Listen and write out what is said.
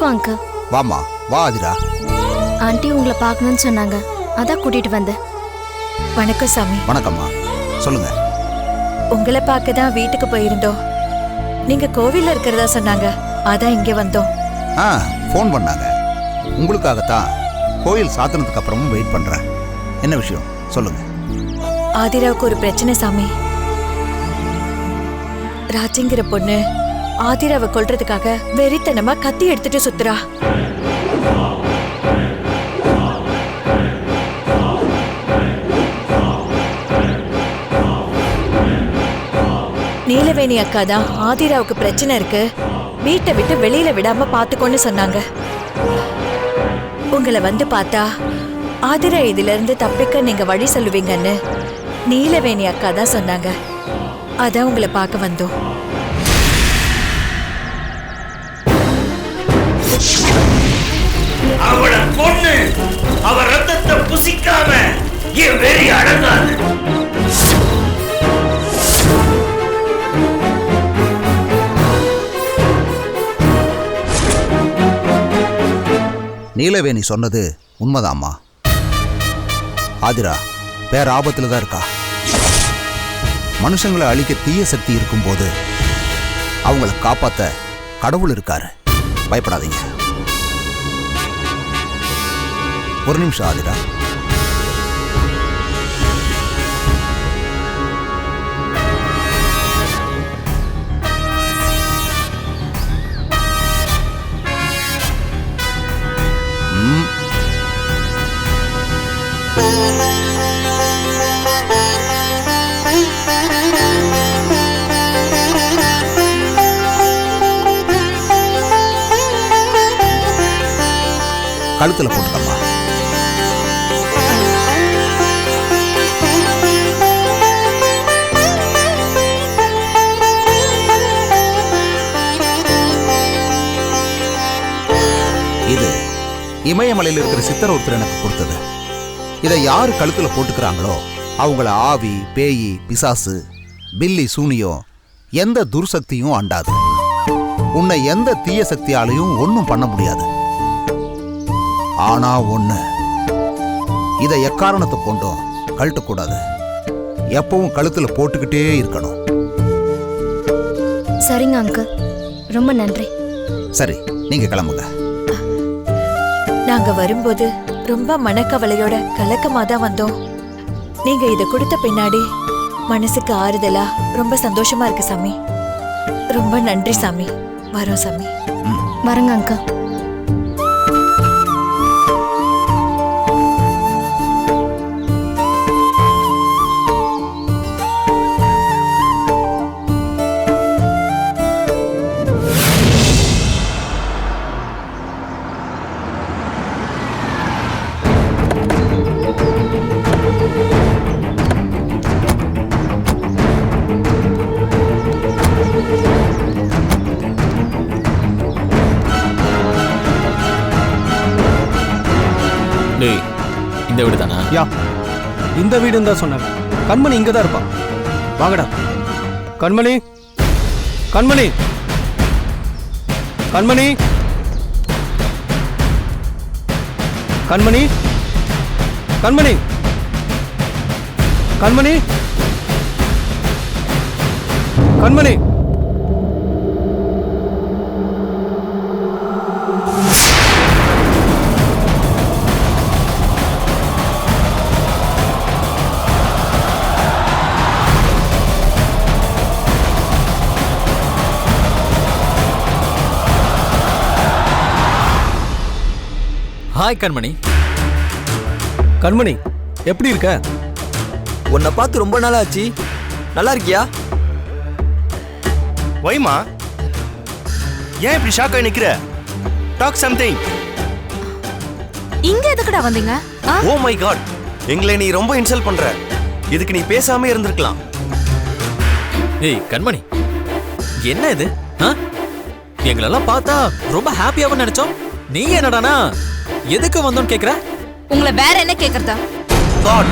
வணக்கம் அங்கிள். வாமா, வா ஆதிரா. ஆண்டி உங்களை பார்க்கணும்னு சொன்னாங்க, அதான் கூட்டிட்டு வந்தேன். வணக்கம் சாமி. வணக்கம்மா, சொல்லுங்க. உங்களை பார்க்க தான் வீட்டுக்கு போயிருந்தோம். நீங்க கோவில்ல இருக்கிறதா சொன்னாங்க, அதான் இங்க வந்தோம். ஃபோன் பண்ணாங்க. உங்களுக்காகத்தான் கோயில் சாத்தினதுக்கு அப்புறமும் வெயிட் பண்றேன். என்ன விஷயம் சொல்லுங்க. ஆதிராவுக்கு ஒரு பிரச்சனை சாமி. ராஜிங்கிற பொண்ணு ஆதிராவை கொல்றதுக்காக வெறித்தனமா கத்தி எடுத்துட்டு சுத்துறா. நீலவேணி அக்கா தான் ஆதிராவுக்கு பிரச்சனை இருக்கு, வீட்டை விட்டு வெளியில விடாம பாத்துக்கோன்னு சொன்னாங்க. உங்களை வந்து பார்த்தா ஆதிரா இதுல இருந்து தப்பிக்க நீங்க வழி சொல்லுவீங்கன்னு நீலவேணி அக்கா தான் சொன்னாங்க, அதான் உங்களை பார்க்க வந்தோம். அவள பொண்ணு அவ ரத்தத்தை புசிக்காம என் வெறி அடங்காது. நீலவேணி சொன்னது உண்மைதாம்மா. ஆதிரா வேற ஆபத்துல தான் இருக்கா. மனுஷங்களை அழிக்க தீய சக்தி இருக்கும்போது அவங்கள காப்பாத்த கடவுள் இருக்காரு. பயப்படாதீங்க. ஒரு நிமிஷம் ஆதிரா. கழுத்துல போட்டுக்கம்மா. இது இமயமலையில் இருக்கிற சித்தர் ஒருத்தர் எனக்கு கொடுத்தது. இதை யாரு கழுத்துல போட்டுக்கிறாங்களோ அவங்கள ஆவி, பேயி, பிசாசு, பில்லி, சூனியம் எந்த துர்சக்தியும் அண்டாது. உன்னை எந்த தீய சக்தியாலையும் ஒன்னும் பண்ண முடியாது. ஆனா ஒண்ணு, இதை எக்காரணத்தை கொண்டும் கழட்டக்கூடாது. எப்பவும் கழுத்துல போட்டுக்கிட்டே இருக்கணும். சரிங்க அங்கிள், ரொம்ப நன்றி. சரி, நீங்க கிளம்புங்க. நாங்க வரும்போது ரொம்ப மனக்கவலையோட கலக்கமா தான் வந்தோம். நீங்க இத கொடுத்த பின்னாடி மனசுக்கு ஆறுதலா ரொம்ப சந்தோஷமா இருக்கு சாமி. ரொம்ப நன்றி சாமி. வரோம் சாமி. வரங்க அங்கிள். இந்த வீடு தானா? யா, இந்த வீடுன்னு தான் சொன்னாங்க. கண்மணி இங்க தான் இருப்பான். வாங்கடா. கண்மணி, கண்மணி, கண்மணி, கண்மணி, கண்மணி, கண்மணி, கண்மணி. ஹாய் கண்மணி. கண்மணி, எப்படி இருக்க? உன்னை பார்த்து ரொம்ப நாள் ஆச்சு. நல்லா இருக்கியா? வைமா, ஏன் இப்படி ஷாக் ஆகி நிக்கிற? Talk something. இங்க எதுக்குடா வந்தீங்க? ஓ மை காட், எங்களை நீ ரொம்ப இன்சல்ட் பண்ற. இதுக்கு நீ பேசாம இருந்திருக்கலாம். ஏய் கண்மணி, என்ன இது? எங்களெல்லாம் பார்த்தா ரொம்ப ஹாப்பியாவும் நினைச்சோம். நீ என்னடானா எதுக்கு வந்தோன்னு கேக்குற? உங்களை வேற என்ன கேக்குறதா? காட்,